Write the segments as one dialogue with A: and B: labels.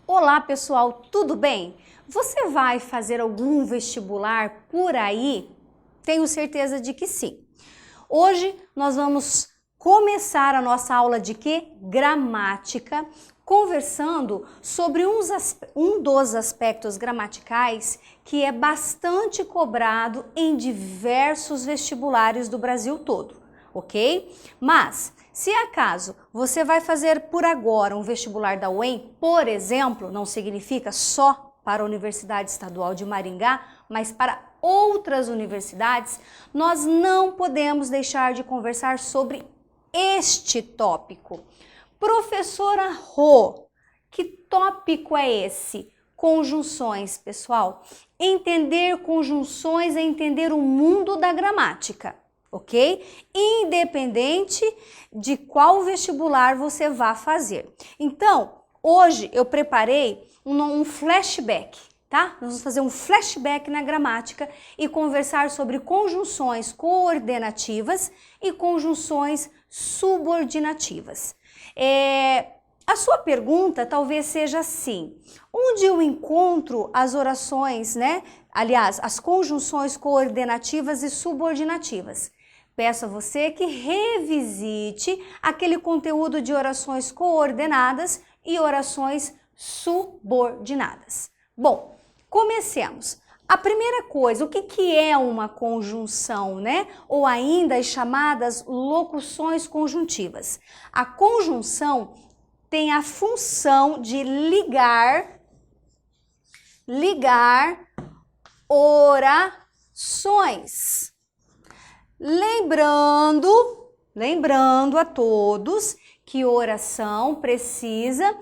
A: Olá pessoal, tudo bem? Você vai fazer algum vestibular por aí? Tenho certeza de que sim. Hoje nós vamos começar a nossa aula de quê? Gramática, conversando sobre um dos aspectos gramaticais que é bastante cobrado em diversos vestibulares do Brasil todo, ok? Mas, se acaso você vai fazer por agora um vestibular da UEM, por exemplo, não significa só para a Universidade Estadual de Maringá, mas para outras universidades, nós não podemos deixar de conversar sobre este tópico. Professora Rô, que tópico é esse? Conjunções, pessoal. Entender conjunções é entender o mundo da gramática, ok? Independente de qual vestibular você vá fazer. Então, hoje eu preparei um flashback, tá? Nós vamos fazer um flashback na gramática e conversar sobre conjunções coordenativas e conjunções subordinativas. A sua pergunta talvez seja assim: onde eu encontro as orações, né? Aliás, as conjunções coordenativas e subordinativas? Peço a você que revisite aquele conteúdo de orações coordenadas e orações subordinadas. Bom, comecemos. A primeira coisa, o que é uma conjunção, né? Ou ainda as chamadas locuções conjuntivas. A conjunção tem a função de ligar orações. Lembrando a todos que oração precisa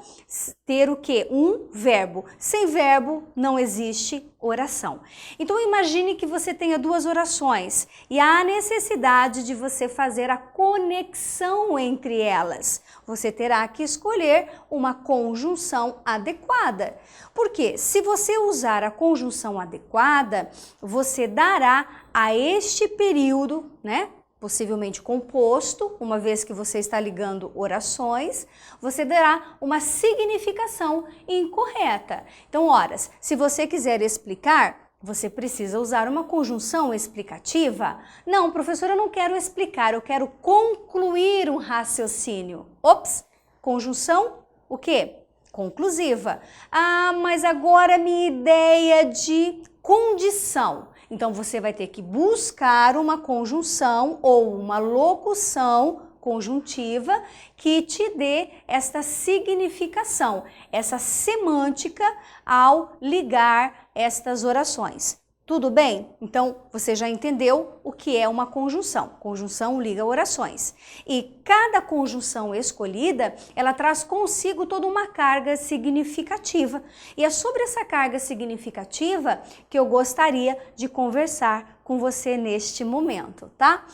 A: ter o quê? Um verbo. Sem verbo não existe oração. Então imagine que você tenha duas orações e há necessidade de você fazer a conexão entre elas. Você terá que escolher uma conjunção adequada. Porque se você usar a conjunção adequada, você dará a este período, né? Possivelmente composto, uma vez que você está ligando orações, você dará uma significação incorreta. Então, horas, se você quiser explicar, você precisa usar uma conjunção explicativa? Não, professora, eu não quero explicar, eu quero concluir um raciocínio. Ops, conjunção o quê? Conclusiva. Ah, mas agora minha ideia de condição. Então, você vai ter que buscar uma conjunção ou uma locução conjuntiva que te dê esta significação, essa semântica ao ligar estas orações. Tudo bem? Então, você já entendeu o que é uma conjunção. Conjunção liga orações. E cada conjunção escolhida, ela traz consigo toda uma carga significativa. E é sobre essa carga significativa que eu gostaria de conversar com você neste momento, tá?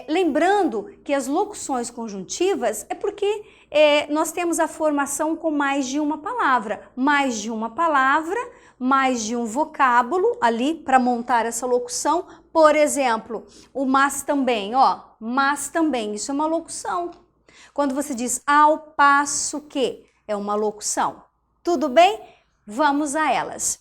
A: Lembrando que as locuções conjuntivas é porque nós temos a formação com mais de uma palavra. Mais de uma palavra, mais de um vocábulo ali para montar essa locução. Por exemplo, o mas também, ó, mas também, isso é uma locução. Quando você diz ao passo que, é uma locução. Tudo bem? Vamos a elas.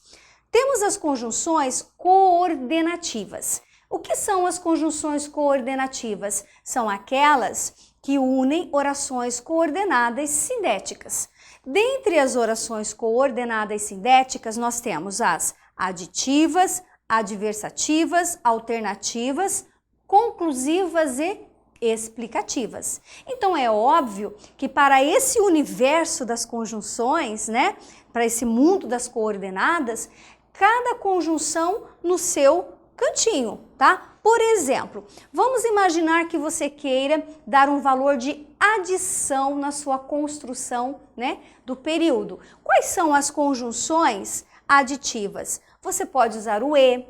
A: Temos as conjunções coordenativas. O que são as conjunções coordenativas? São aquelas que unem orações coordenadas sindéticas. Dentre as orações coordenadas sindéticas, nós temos as aditivas, adversativas, alternativas, conclusivas e explicativas. Então é óbvio que para esse universo das conjunções, né, para esse mundo das coordenadas, cada conjunção no seu cantinho, tá? Por exemplo, vamos imaginar que você queira dar um valor de adição na sua construção, né, do período. Quais são as conjunções aditivas? Você pode usar o e,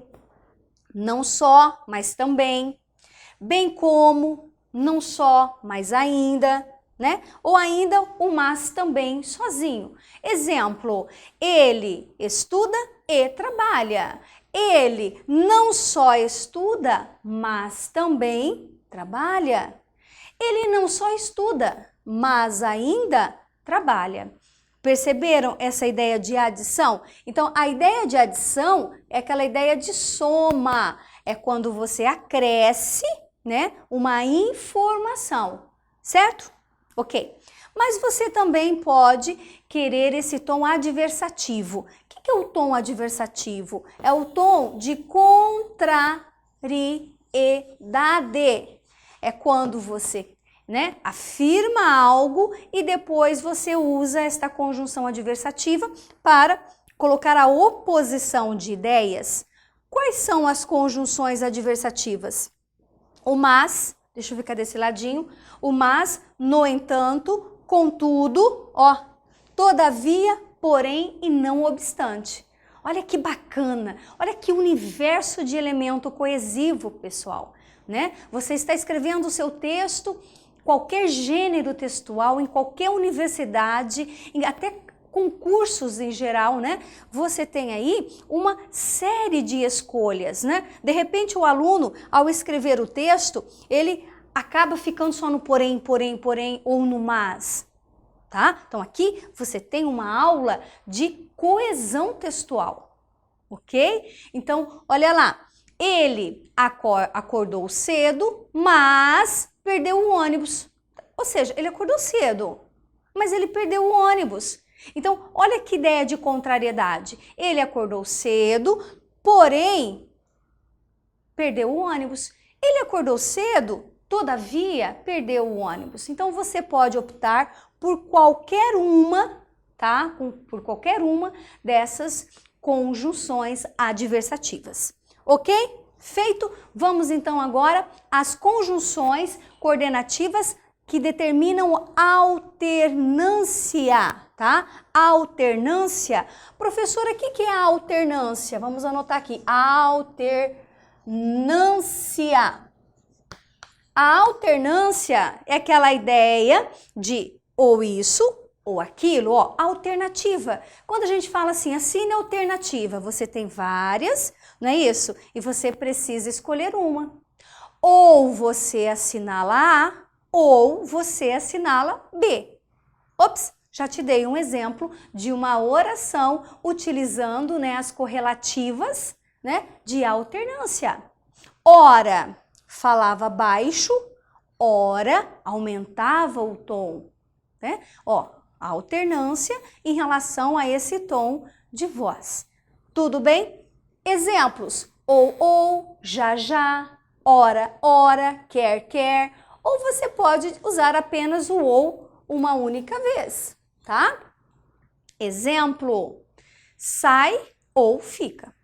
A: não só, mas também, bem como, não só, mas ainda, né? Ou ainda o mas também sozinho. Exemplo, ele estuda e trabalha. Ele não só estuda, mas também trabalha. Ele não só estuda, mas ainda trabalha. Perceberam essa ideia de adição? Então, a ideia de adição é aquela ideia de soma. É quando você acresce, né, uma informação, certo? Ok. Mas você também pode querer esse tom adversativo. O que é o tom adversativo? É o tom de contrariedade. É quando você, né, afirma algo e depois você usa esta conjunção adversativa para colocar a oposição de ideias. Quais são as conjunções adversativas? O mas, deixa eu ficar desse ladinho, o mas, no entanto, contudo, ó, todavia, porém e não obstante. Olha que bacana, olha que universo de elemento coesivo, pessoal, né? Você está escrevendo o seu texto, qualquer gênero textual, em qualquer universidade, até concursos em geral, né? Você tem aí uma série de escolhas, né? De repente o aluno, ao escrever o texto, ele acaba ficando só no porém, ou no mas, tá? Então aqui você tem uma aula de coesão textual, ok? Então, olha lá, ele acordou cedo, mas perdeu o ônibus. Ou seja, ele acordou cedo, mas ele perdeu o ônibus. Então, olha que ideia de contrariedade. Ele acordou cedo, porém, perdeu o ônibus. Ele acordou cedo, todavia, perdeu o ônibus. Então, você pode optar por qualquer uma, tá? Por qualquer uma dessas conjunções adversativas. Ok? Feito? Vamos então agora às conjunções coordenativas que determinam alternância, tá? Alternância. Professora, o que é a alternância? Vamos anotar aqui. Alternância. A alternância é aquela ideia de ou isso ou aquilo, ó, alternativa. Quando a gente fala assim, assine alternativa, você tem várias, não é isso? E você precisa escolher uma. Ou você assinala A, ou você assinala B. Ops, já te dei um exemplo de uma oração utilizando, né, as correlativas, né, de alternância. Ora, falava baixo, ora, aumentava o tom, né? Ó, a alternância em relação a esse tom de voz. Tudo bem? Exemplos: ou, já, ora, quer, ou você pode usar apenas o ou uma única vez, tá? Exemplo: sai ou fica.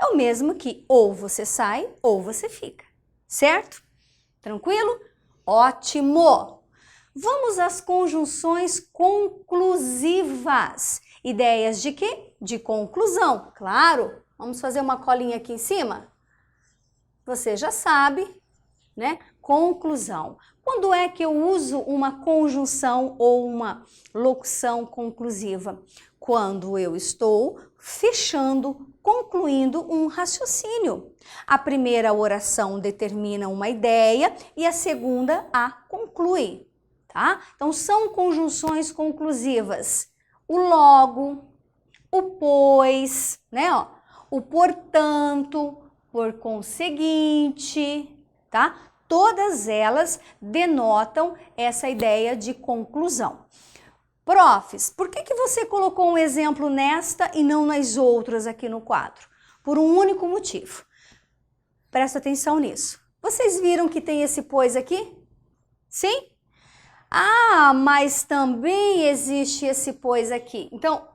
A: É o mesmo que ou você sai ou você fica, certo? Tranquilo? Ótimo! Vamos às conjunções conclusivas. Ideias de quê? De conclusão, claro. Vamos fazer uma colinha aqui em cima? Você já sabe, né? Conclusão. Quando é que eu uso uma conjunção ou uma locução conclusiva? Quando eu estou fechando, concluindo um raciocínio. A primeira oração determina uma ideia e a segunda a conclui, tá? Então são conjunções conclusivas. O logo, o pois, né? Ó, o portanto, por conseguinte, tá? Todas elas denotam essa ideia de conclusão. Profs, por que você colocou um exemplo nesta e não nas outras aqui no quadro? Por um único motivo. Presta atenção nisso. Vocês viram que tem esse pois aqui? Sim? Ah, mas também existe esse pois aqui. Então,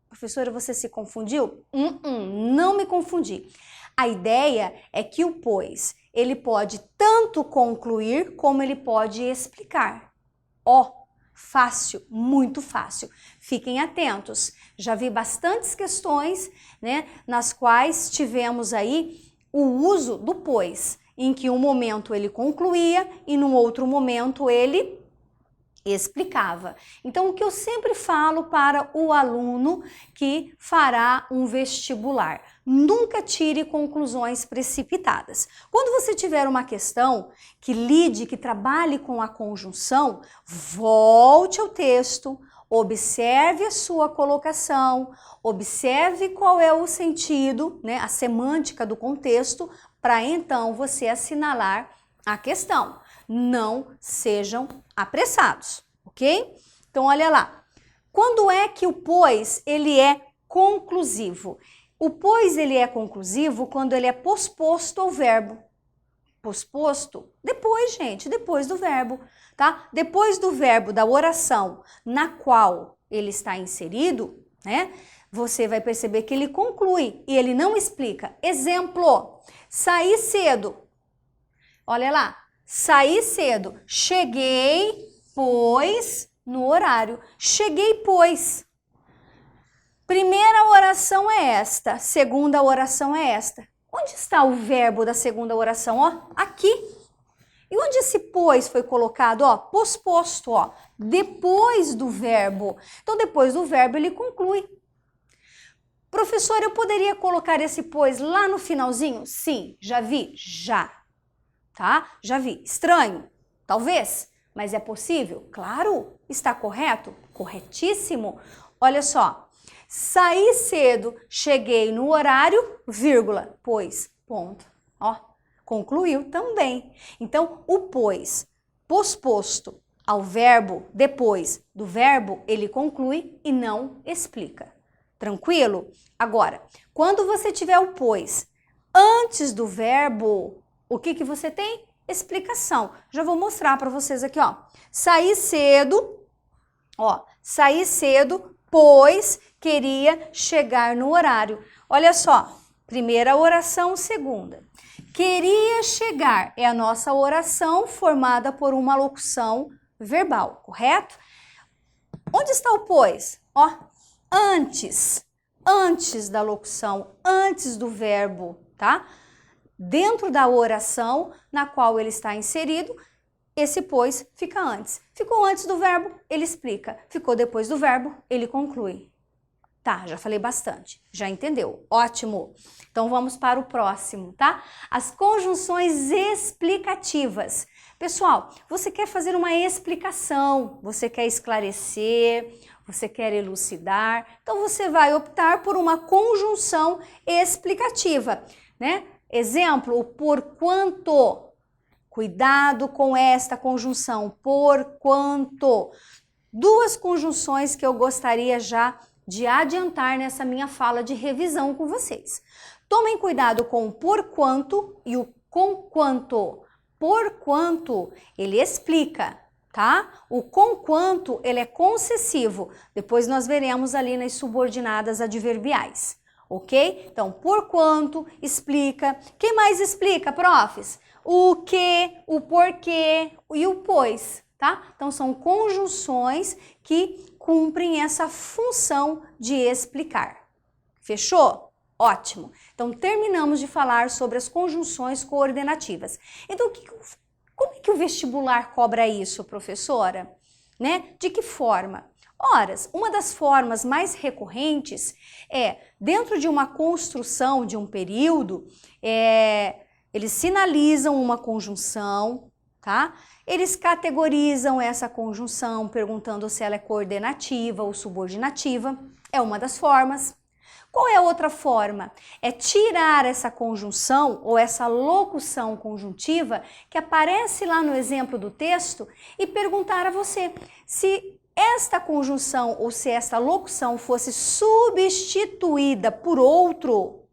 A: professora, você se confundiu? Não me confundi. A ideia é que o pois, ele pode tanto concluir como ele pode explicar. Ó, fácil, muito fácil. Fiquem atentos. Já vi bastantes questões, né, nas quais tivemos aí o uso do pois, em que um momento ele concluía e no outro momento ele explicava. Então, o que eu sempre falo para o aluno que fará um vestibular: nunca tire conclusões precipitadas. Quando você tiver uma questão que lide, que trabalhe com a conjunção, volte ao texto, observe a sua colocação, observe qual é o sentido, né, a semântica do contexto, para então você assinalar a questão. Não sejam apressados, ok? Então, olha lá. Quando é que o pois, ele é conclusivo? O pois, ele é conclusivo quando ele é posposto ao verbo. Posposto? Depois, gente, depois do verbo, tá? Depois do verbo da oração na qual ele está inserido, né? Você vai perceber que ele conclui e ele não explica. Exemplo, saí cedo. Olha lá. Saí cedo, cheguei, pois, no horário. Cheguei, pois. Primeira oração é esta, segunda oração é esta. Onde está o verbo da segunda oração? Ó, aqui. E onde esse pois foi colocado? Ó, posposto, ó, depois do verbo. Então, depois do verbo, ele conclui. Professor, eu poderia colocar esse pois lá no finalzinho? Sim, já vi? Já. Tá? Já vi. Estranho? Talvez. Mas é possível? Claro. Está correto? Corretíssimo. Olha só. Saí cedo, cheguei no horário, vírgula, pois, ponto. Ó, concluiu também. Então, o pois, posposto ao verbo, depois do verbo, ele conclui e não explica. Tranquilo? Agora, quando você tiver o pois antes do verbo, o que você tem? Explicação. Já vou mostrar para vocês aqui, ó. Saí cedo, pois queria chegar no horário. Olha só, primeira oração, segunda. Queria chegar é a nossa oração formada por uma locução verbal, correto? Onde está o pois? Ó, antes da locução, antes do verbo, tá? Dentro da oração na qual ele está inserido, esse pois fica antes. Ficou antes do verbo, ele explica. Ficou depois do verbo, ele conclui. Tá, já falei bastante. Já entendeu? Ótimo. Então vamos para o próximo, tá? As conjunções explicativas. Pessoal, você quer fazer uma explicação, você quer esclarecer, você quer elucidar, então você vai optar por uma conjunção explicativa, né? Exemplo, o porquanto. Cuidado com esta conjunção, porquanto. Duas conjunções que eu gostaria já de adiantar nessa minha fala de revisão com vocês. Tomem cuidado com o porquanto e o conquanto. Porquanto, ele explica, tá? O conquanto, ele é concessivo. Depois nós veremos ali nas subordinadas adverbiais. Ok? Então, porquanto, explica. Quem mais explica, profs? O que, o porquê e o pois, tá? Então, são conjunções que cumprem essa função de explicar. Fechou? Ótimo. Então, terminamos de falar sobre as conjunções coordenativas. Então, como é que o vestibular cobra isso, professora? Né? De que forma? Ora, uma das formas mais recorrentes é, dentro de uma construção de um período, eles sinalizam uma conjunção, tá? Eles categorizam essa conjunção, perguntando se ela é coordenativa ou subordinativa. É uma das formas. Qual é a outra forma? É tirar essa conjunção ou essa locução conjuntiva que aparece lá no exemplo do texto e perguntar a você se esta conjunção ou se esta locução fosse substituída por outro,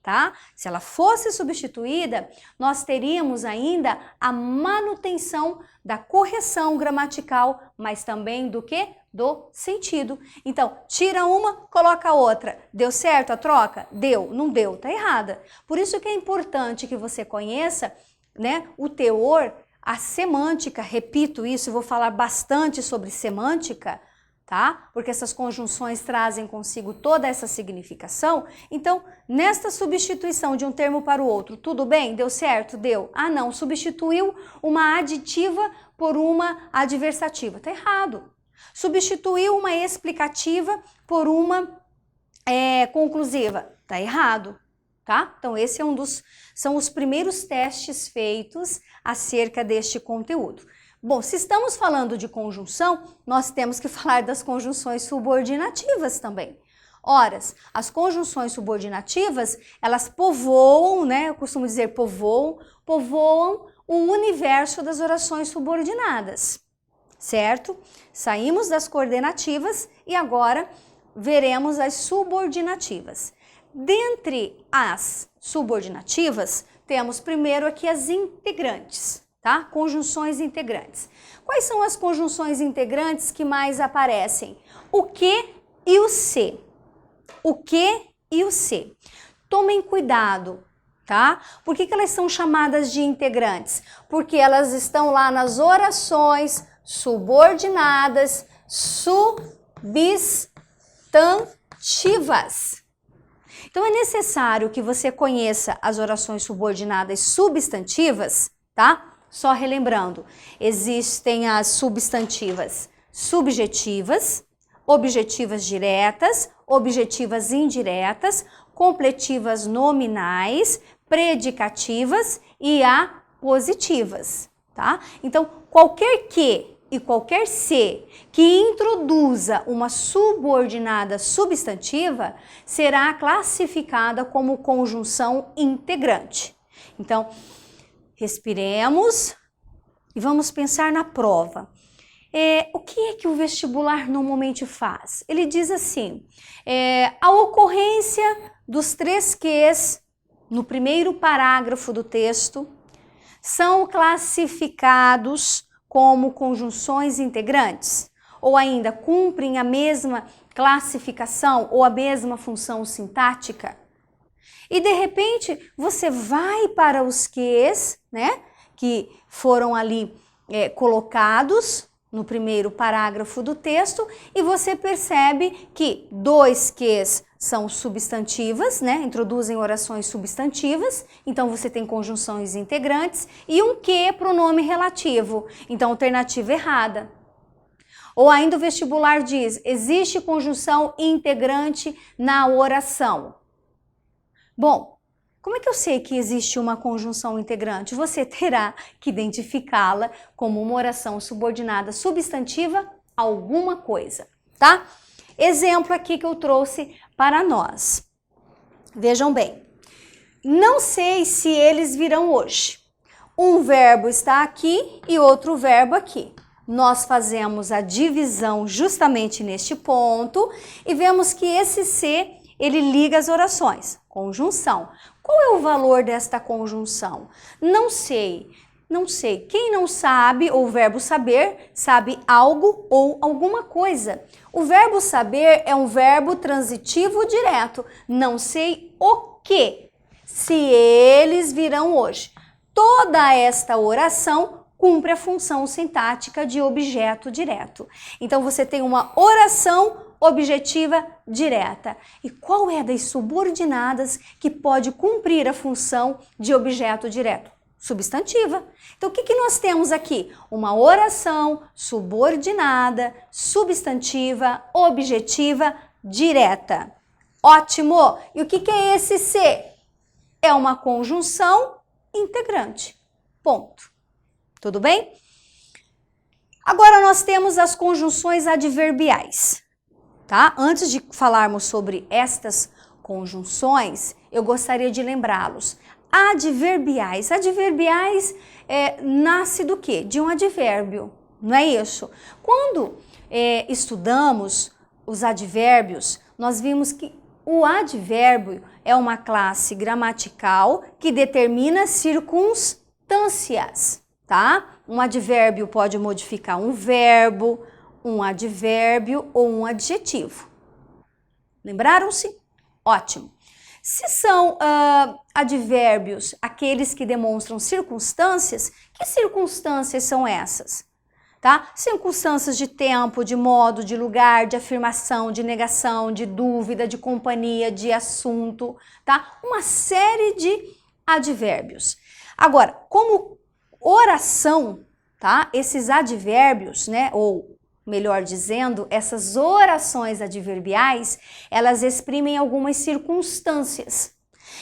A: tá? Se ela fosse substituída, nós teríamos ainda a manutenção da correção gramatical, mas também do quê? Do sentido. Então, tira uma, coloca a outra. Deu certo a troca? Deu. Não deu, tá errada. Por isso que é importante que você conheça, né, o teor, a semântica, repito isso, vou falar bastante sobre semântica, tá? Porque essas conjunções trazem consigo toda essa significação. Então, nesta substituição de um termo para o outro, tudo bem? Deu certo? Deu. Ah, não, substituiu uma aditiva por uma adversativa. Tá errado. Substituir uma explicativa por uma conclusiva. Tá errado, tá? Então esse é são os primeiros testes feitos acerca deste conteúdo. Bom, se estamos falando de conjunção, nós temos que falar das conjunções subordinativas também. Ora, as conjunções subordinativas, elas povoam, né? Eu costumo dizer povoam o universo das orações subordinadas, certo? Saímos das coordenativas e agora veremos as subordinativas. Dentre as subordinativas, temos primeiro aqui as integrantes, tá? Conjunções integrantes. Quais são as conjunções integrantes que mais aparecem? O que e o se. O que e o se. Tomem cuidado, tá? Por que elas são chamadas de integrantes? Porque elas estão lá nas orações subordinadas substantivas. Então é necessário que você conheça as orações subordinadas substantivas, tá? Só relembrando, existem as substantivas subjetivas, objetivas diretas, objetivas indiretas, completivas nominais, predicativas e apositivas, tá? Então, qualquer que e qualquer se que introduza uma subordinada substantiva será classificada como conjunção integrante. Então, respiremos e vamos pensar na prova. O que é que o vestibular normalmente faz? Ele diz assim, a ocorrência dos três ques no primeiro parágrafo do texto são classificados como conjunções integrantes? Ou ainda cumprem a mesma classificação ou a mesma função sintática? E de repente você vai para os ques, né, que foram ali colocados no primeiro parágrafo do texto e você percebe que dois ques são substantivas, né? Introduzem orações substantivas, então você tem conjunções integrantes, e um que pronome relativo, então alternativa errada. Ou ainda o vestibular diz, existe conjunção integrante na oração. Bom, como é que eu sei que existe uma conjunção integrante? Você terá que identificá-la como uma oração subordinada substantiva a alguma coisa, tá? Exemplo aqui que eu trouxe para nós. Vejam bem, não sei se eles virão hoje. Um verbo está aqui e outro verbo aqui. Nós fazemos a divisão justamente neste ponto e vemos que esse se, ele liga as orações. Conjunção. Qual é o valor desta conjunção? Não sei. Não sei. Quem não sabe, ou o verbo saber, sabe algo ou alguma coisa. O verbo saber é um verbo transitivo direto. Não sei o que. Se eles virão hoje. Toda esta oração cumpre a função sintática de objeto direto. Então você tem uma oração objetiva direta. E qual é das subordinadas que pode cumprir a função de objeto direto? Substantiva. Então, o que nós temos aqui? Uma oração subordinada, substantiva, objetiva, direta. Ótimo! E o que é esse se? É uma conjunção integrante. Ponto. Tudo bem? Agora nós temos as conjunções adverbiais. Tá? Antes de falarmos sobre estas conjunções, eu gostaria de lembrá-los. Adverbiais. Adverbiais nasce do quê? De um advérbio, não é isso? Quando estudamos os advérbios, nós vimos que o advérbio é uma classe gramatical que determina circunstâncias, tá? Um advérbio pode modificar um verbo, um advérbio ou um adjetivo. Lembraram-se? Ótimo. Se são advérbios aqueles que demonstram circunstâncias, que circunstâncias são essas? Tá? Circunstâncias de tempo, de modo, de lugar, de afirmação, de negação, de dúvida, de companhia, de assunto, tá? Uma série de advérbios. Agora, como oração, tá? Esses advérbios, né, ou melhor dizendo, essas orações adverbiais, elas exprimem algumas circunstâncias.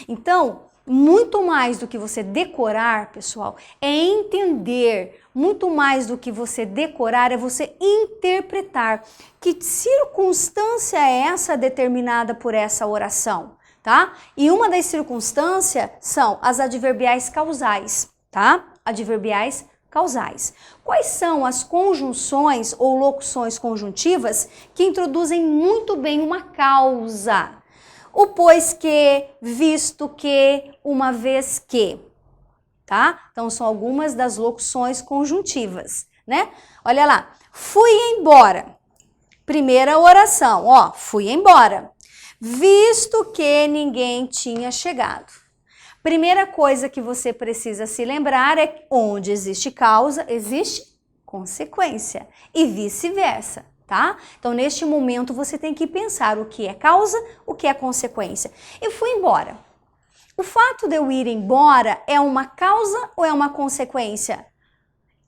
A: Então, muito mais do que você decorar, pessoal, é entender. Muito mais do que você decorar é você interpretar. Que circunstância é essa determinada por essa oração, tá? E uma das circunstâncias são as adverbiais causais, tá? Adverbiais causais. Quais são as conjunções ou locuções conjuntivas que introduzem muito bem uma causa? O pois que, visto que, uma vez que, tá? Então são algumas das locuções conjuntivas, né? Olha lá, fui embora. Primeira oração, ó, fui embora. Visto que ninguém tinha chegado. Primeira coisa que você precisa se lembrar é onde existe causa, existe consequência e vice-versa, tá? Então, neste momento, você tem que pensar o que é causa, o que é consequência. Eu fui embora. O fato de eu ir embora é uma causa ou é uma consequência?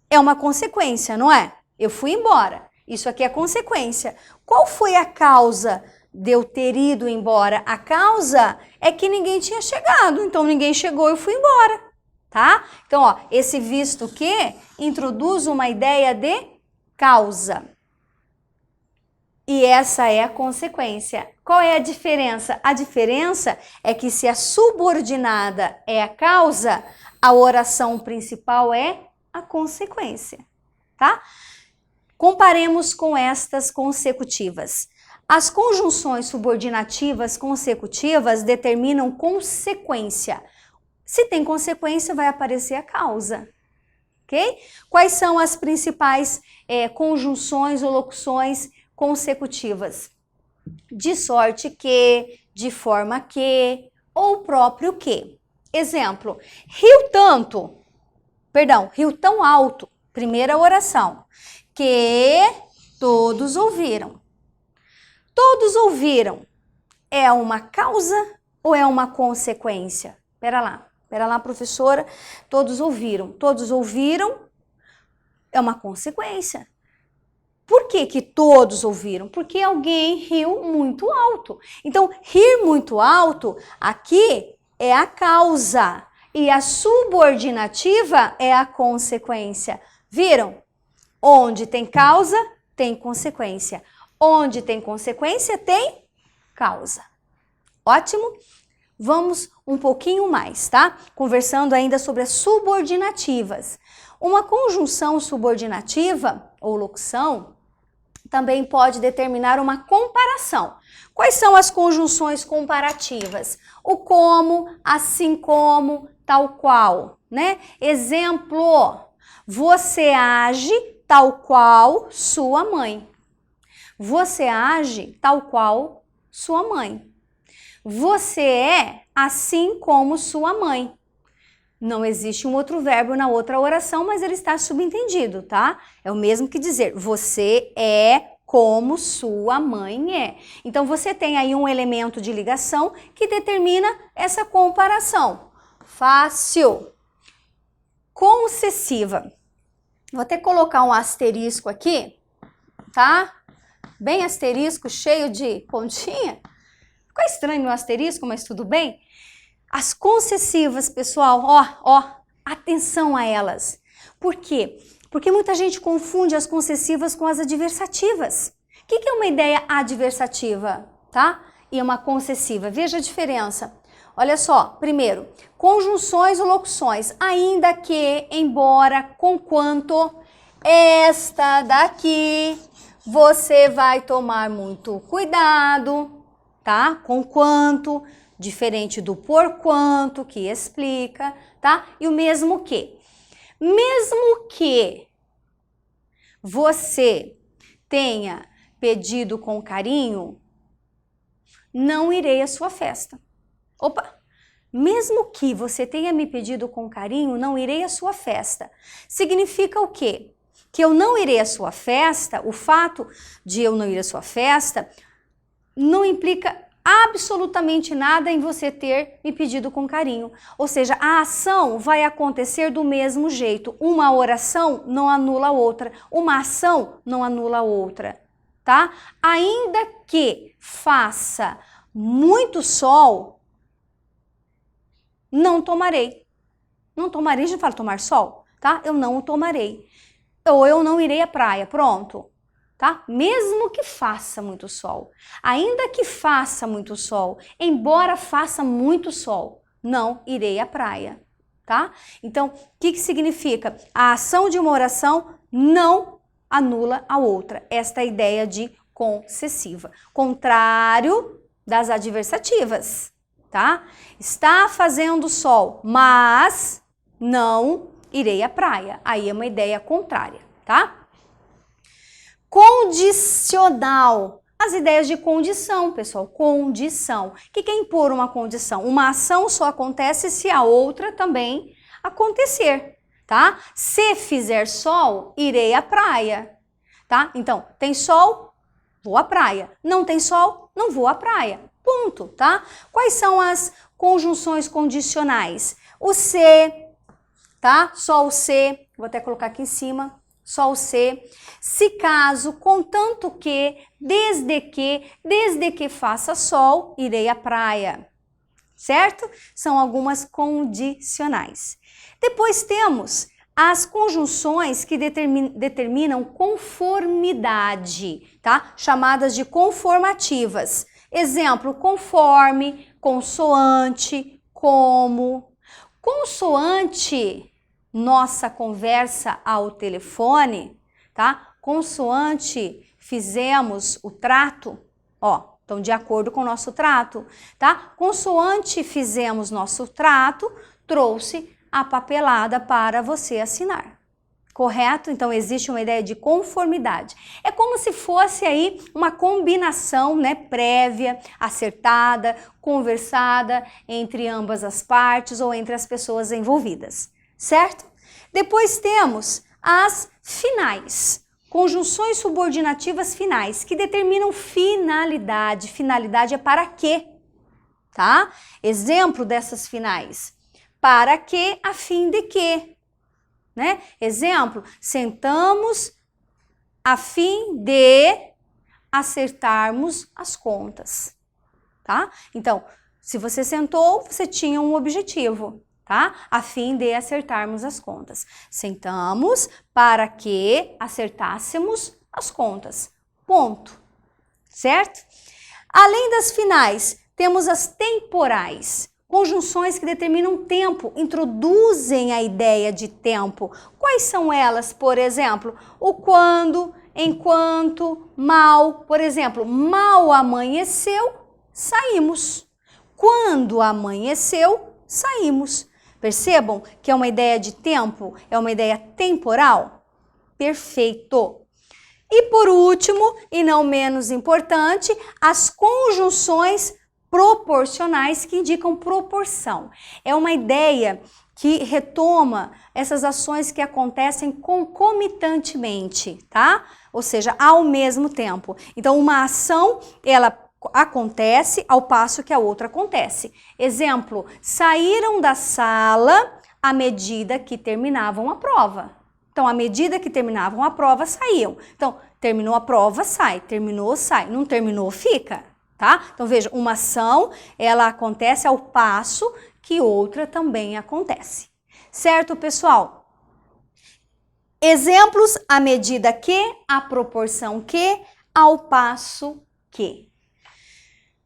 A: É uma consequência, não é? Eu fui embora. Isso aqui é consequência. Qual foi a causa de eu ter ido embora? A causa é que ninguém tinha chegado, então ninguém chegou e eu fui embora, tá? Então, ó, esse visto que introduz uma ideia de causa. E essa é a consequência. Qual é a diferença? A diferença é que se a subordinada é a causa, a oração principal é a consequência, tá? Comparemos com estas consecutivas. As conjunções subordinativas consecutivas determinam consequência. Se tem consequência, vai aparecer a causa, ok? Quais são as principais conjunções ou locuções consecutivas? De sorte que, de forma que, ou próprio que. Exemplo, riu tão alto, primeira oração, que todos ouviram. Todos ouviram. É uma causa ou é uma consequência? Pera lá, professora. Todos ouviram. Todos ouviram é uma consequência. Por que que todos ouviram? Porque alguém riu muito alto. Então, rir muito alto aqui é a causa e a subordinativa é a consequência. Viram? Onde tem causa, tem consequência. Onde tem consequência, tem causa. Ótimo? Vamos um pouquinho mais, tá? Conversando ainda sobre as subordinativas. Uma conjunção subordinativa ou locução também pode determinar uma comparação. Quais são as conjunções comparativas? O como, assim como, tal qual, né? Exemplo, você age tal qual sua mãe. Você age tal qual sua mãe. Você é assim como sua mãe. Não existe um outro verbo na outra oração, mas ele está subentendido, tá? É o mesmo que dizer, você é como sua mãe é. Então, você tem aí um elemento de ligação que determina essa comparação. Fácil. Concessiva. Vou até colocar um asterisco aqui, tá? Bem asterisco, cheio de pontinha. Ficou estranho meu asterisco, mas tudo bem. As concessivas, pessoal, ó, atenção a elas. Por quê? Porque muita gente confunde as concessivas com as adversativas. O que é uma ideia adversativa, tá? E uma concessiva. Veja a diferença. Olha só, primeiro, conjunções ou locuções. Ainda que, embora, conquanto, esta daqui, você vai tomar muito cuidado, tá? Conquanto, diferente do porquanto, que explica, tá? E o mesmo que. Mesmo que você tenha pedido com carinho, não irei à sua festa. Opa! Mesmo que você tenha me pedido com carinho, não irei à sua festa. Significa o quê? Que eu não irei à sua festa, o fato de eu não ir à sua festa, não implica absolutamente nada em você ter me pedido com carinho. Ou seja, a ação vai acontecer do mesmo jeito. Uma oração não anula a outra, uma ação não anula a outra, tá? Ainda que faça muito sol, não tomarei. Não tomarei, a gente fala tomar sol, tá? Eu não o tomarei. Ou eu não irei à praia, pronto. Tá? Mesmo que faça muito sol, ainda que faça muito sol, embora faça muito sol, não irei à praia, tá? Então, o que significa? A ação de uma oração não anula a outra. Esta é a ideia de concessiva. Contrário das adversativas, tá? Está fazendo sol, mas não irei à praia. Aí é uma ideia contrária, tá? Condicional. As ideias de condição, pessoal, condição. O que é impor uma condição? Uma ação só acontece se a outra também acontecer, tá? Se fizer sol, irei à praia, tá? Então, tem sol, vou à praia. Não tem sol, não vou à praia. Ponto, tá? Quais são as conjunções condicionais? O se, tá? Só o se, vou até colocar aqui em cima. Só o se, se caso, contanto que, desde que faça sol, irei à praia, certo? São algumas condicionais. Depois temos as conjunções que determinam conformidade, tá? Chamadas de conformativas. Exemplo, conforme, consoante, como. Consoante, nossa conversa ao telefone, tá? Consoante, fizemos o trato, ó, então de acordo com o nosso trato, tá? Consoante fizemos nosso trato, trouxe a papelada para você assinar, correto? Então existe uma ideia de conformidade. É como se fosse aí uma combinação, né, prévia, acertada, conversada entre ambas as partes ou entre as pessoas envolvidas. Certo? Depois temos as finais, conjunções subordinativas finais, que determinam finalidade. Finalidade é para quê, tá? Exemplo dessas finais, para que, a fim de quê, né? Exemplo, sentamos a fim de acertarmos as contas, tá? Então, se você sentou, você tinha um objetivo, tá? A fim de acertarmos as contas. Sentamos para que acertássemos as contas. Ponto. Certo? Além das finais, temos as temporais. Conjunções que determinam tempo, introduzem a ideia de tempo. Quais são elas, por exemplo? O quando, enquanto, mal. Por exemplo, mal amanheceu, saímos. Quando amanheceu, saímos. Percebam que é uma ideia de tempo, é uma ideia temporal? Perfeito! E por último, e não menos importante, as conjunções proporcionais que indicam proporção. É uma ideia que retoma essas ações que acontecem concomitantemente, tá? Ou seja, ao mesmo tempo. Então, uma ação, ela acontece ao passo que a outra acontece. Exemplo, saíram da sala à medida que terminavam a prova. Então, à medida que terminavam a prova, saíam. Então, terminou a prova, sai. Terminou, sai. Não terminou, fica. Tá? Então, veja, uma ação, ela acontece ao passo que outra também acontece. Certo, pessoal? Exemplos, à medida que, à proporção que, ao passo que.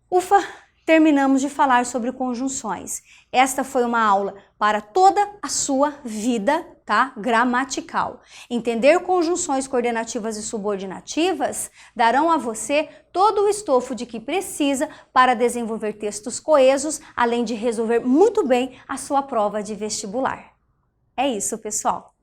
A: Ufa, terminamos de falar sobre conjunções. Esta foi uma aula para toda a sua vida, tá? Gramatical. Entender conjunções coordenativas e subordinativas darão a você todo o estofo de que precisa para desenvolver textos coesos, além de resolver muito bem a sua prova de vestibular. É isso, pessoal.